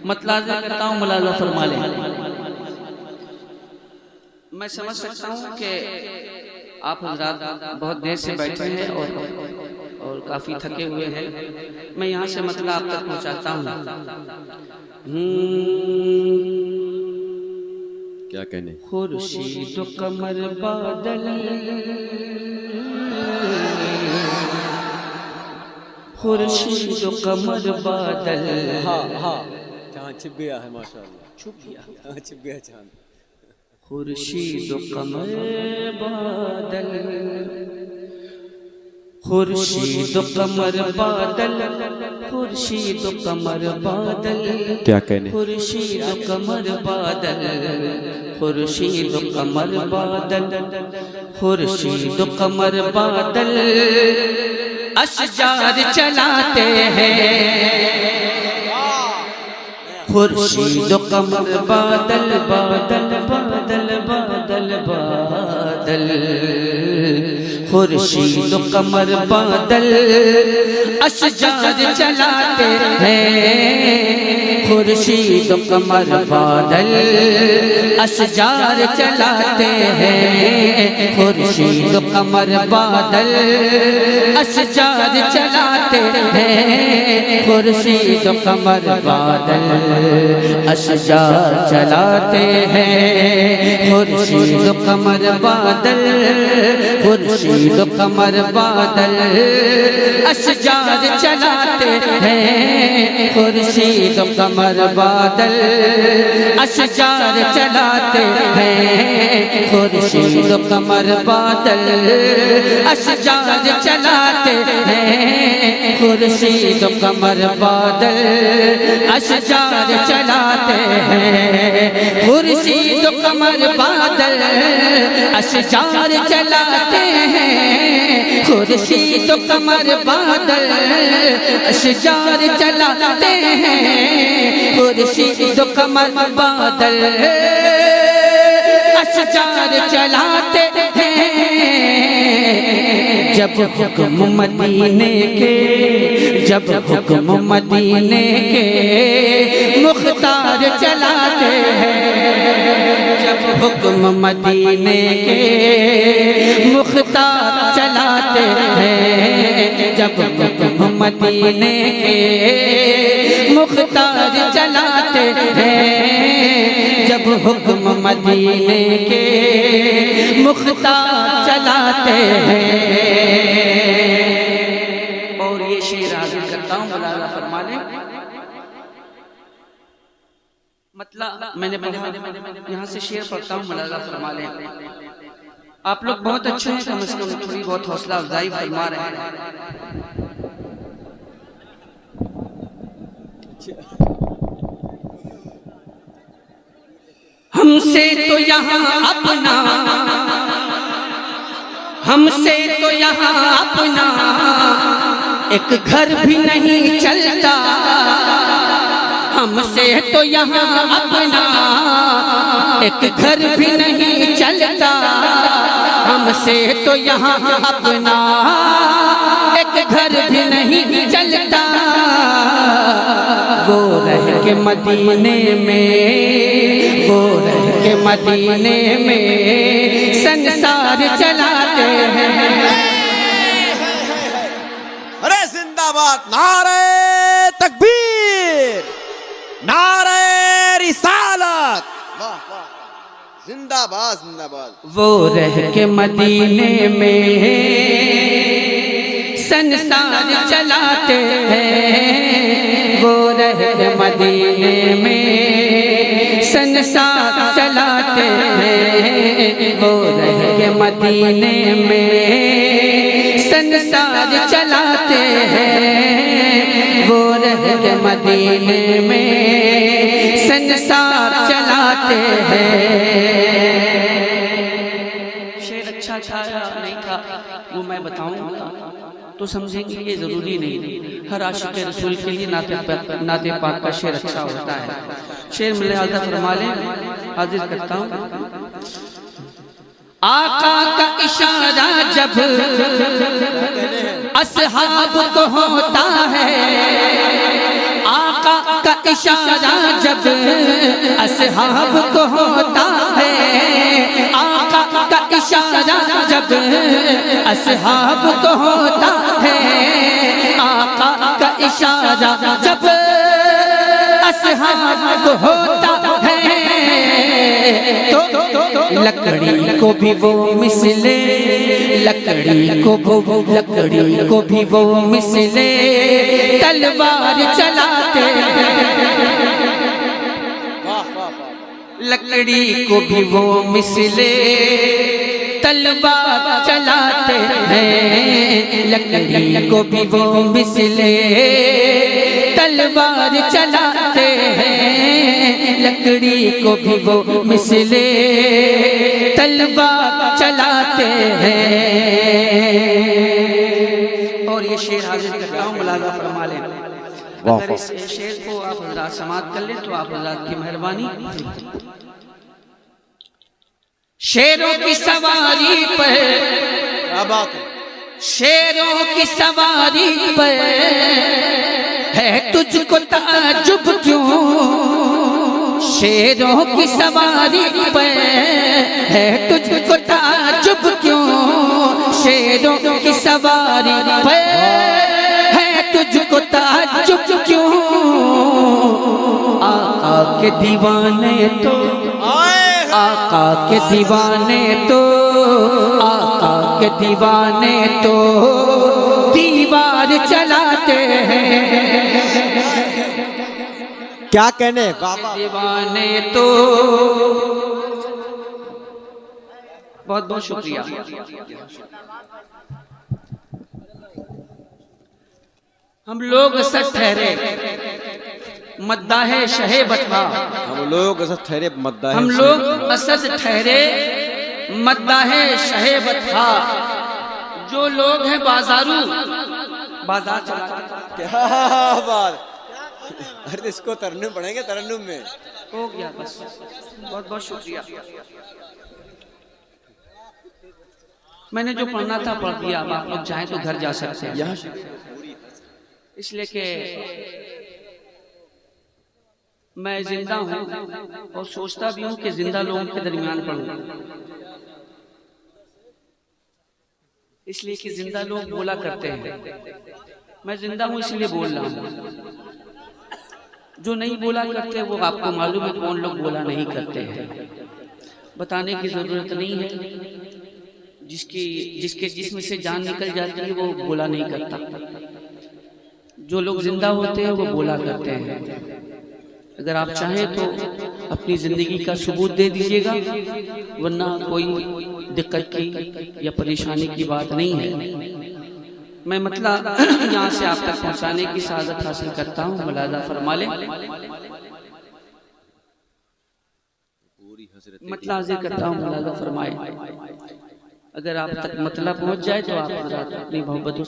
मतलब करता हूँ, मुलाज़ा फरमा लें। मैं समझ सकता हूँ कि आप हजरात बहुत देर से बैठे हैं और काफ़ी थके हुए हैं। मैं यहाँ से मतलब आप तक पहुँचाता हूँ। क्या कहने? खुर्शीद कमर बादल, खुर्शीद कमर बादल। हाँ हाँ, चाँद छिप गया है माशाअल्लाह, छुप गया, छिप गया चाँद। खुर्शीद कमर बादल, खुर्शीद कमर बादल, खुर्शीद कमर बादल। क्या कहने? खुर्शीद कमर बादल, खुर्शीद कमर बादल, खुर्शीद कमर बादल। अशजार चलाते हैं, खुर्शीद कमर बादल, बादल बादल बादल बादल। खुर्शीद कमर बादल अशजार चलाते हैं, खुर्शीद कमर बादल अशजार चलाते हैं, खुर्शीद कमर बादल अशजार चलाते हैं, खुर्शीद कमर बादल अशजार चलाते हैं, खुर्शीद कमर बादल, खुर्शीद कमर बादल अशजार चलाते हैं, खुर्शीद कमर बादल अशजार चलाते हैं, खुर्शीद कमर बादल अशजार चलाते हैं, खुर्शीद कमर बादल अशजार चलाते हैं, खुर्शीद कमर बादल अशजार चलाते हैं, खुर्शीद कमर बादल अशजार चलाते हैं, खुर्शीद कमर बादल अशजार चलाते हैं। जब हुक्म मदीने के, जब हुक्म मदीने के मुख्तार चलाते हैं, जब हुक्म मदीने के मुख्तार चलाते हैं, जब हुक्म मदीने के मुख्तार चलाते हैं, जब हुक्म मदीने के मुख्तार चलाते हैं। और ये शेर हाजिर करता हूँ, मुलाज़ा फरमा लें। मतलब मैंने पढ़ा, यहाँ से शेर पढ़ता हूँ, मुलाज़ा फरमा लें। आप लोग बहुत अच्छे हैं, कम से कम थोड़ी बहुत हौसला अफजाई फरमा रहे हैं। हमसे तो यहाँ अपना, हमसे तो यहाँ अपना एक घर भी नहीं चलता, हमसे तो यहाँ अपना एक घर भी नहीं चलता, हमसे तो यहाँ अपना एक घर भी नहीं चलता। वो रह के मदीने में, वो रह के मदीने में संसार चलाते हैं। अरे जिंदाबाद, नारे तकबीर, नारे रिसालत, वाह वाह, जिंदाबाद जिंदाबाद। वो रह के मदीने में संसार चलाते हैं, वो रह के मदीने में संसार चलाते हैं, वो रह के मदीने में संसार चलाते हैं, वो रह के मदीने में संसार चलाते हैं। शेर अच्छा था या नहीं था वो मैं बताऊंगा तो समझेंगे, ये जरूरी नहीं। हर आशिक रसूल के लिए नाते पाक का शेर अच्छा होता है। शेर मुलाज़ा फरमा लें, हाजिर करता हूँ। आका का इशारा जब असहाब को होता है, आका का इशारा जब असहाब को होता है, आका का इशारा जब असहाब को होता है, आका का इशारा जब असहाब को होता है, तो लकड़ी को भी वो मिसले, लकड़ी को भी वो मिसले तलवार चलाते हैं। लकड़ी को भी वो मिसले तलवार चलाते हैं, लकड़ी को भी वो मिसले तलवार चलाते हैं, लकड़ी को भी वो मिसले तलवार चलाते हैं। और ये शेर हाजिर करता हूँ, मुलाजा फरमा लें। अगर इस शेर को आप हज़रात समाअत कर लें तो आप हज़रात की मेहरबानी। शेरों की सवारी पर, शेरों की सवारी पर है तुझको ताज्जुब क्यों, शेरों की सवारी पर है तुझको ताज्जुब क्यों, शेरों की सवारी पर है तुझको ताज्जुब क्यों, आका के दीवाने तो, आका के दीवाने तो, आका के दीवाने तो दीवार चलाते हैं। क्या कहने बाबा, दीवाने तो। बहुत बहुत शुक्रिया। हम लोग असद ठहरे मद्दाहे शहे बतवा, हम लोग असद ठहरे मद्दाहे, हम लोग असद ठहरे मद्दाहे शहे बतवा, जो लोग हैं बाजारू बाजार चला। क्या बात, अरे इसको तरन्नुम पढ़ेंगे, तरन्नुम में हो गया बस। बहुत बहुत शुक्रिया। मैंने जो पढ़ना था पढ़ दिया, अब आप लोग चाहें तो घर जा सकते हैं, इसलिए कि मैं जिंदा हूं और सोचता भी हूं कि जिंदा लोगों के दरमियान पढ़ूं, इसलिए कि जिंदा लोग बोला करते हैं, मैं जिंदा हूं इसलिए बोल रहा हूं। जो नहीं बोला करते वो आपको मालूम है कौन लोग बोला नहीं करते हैं, बताने की जरूरत नहीं है। जिसके जिस्म से जान निकल जाती है वो बोला नहीं करता, जो लोग जिंदा होते हैं वो बोला करते हैं। अगर आप चाहें तो अपनी जिंदगी का सबूत दे दीजिएगा, वरना कोई दिक्कत की या परेशानी की बात नहीं है। मैं मतलब यहाँ से आप तक पहुँचाने की सादत हासिल करता हूँ, मुलाजा फरमा लें। मतलब हाजिर करता हूँ, मुलाजा फरमाए। अगर आप तक मतलब पहुँच जाए तो आप अपनी मोहब्बतों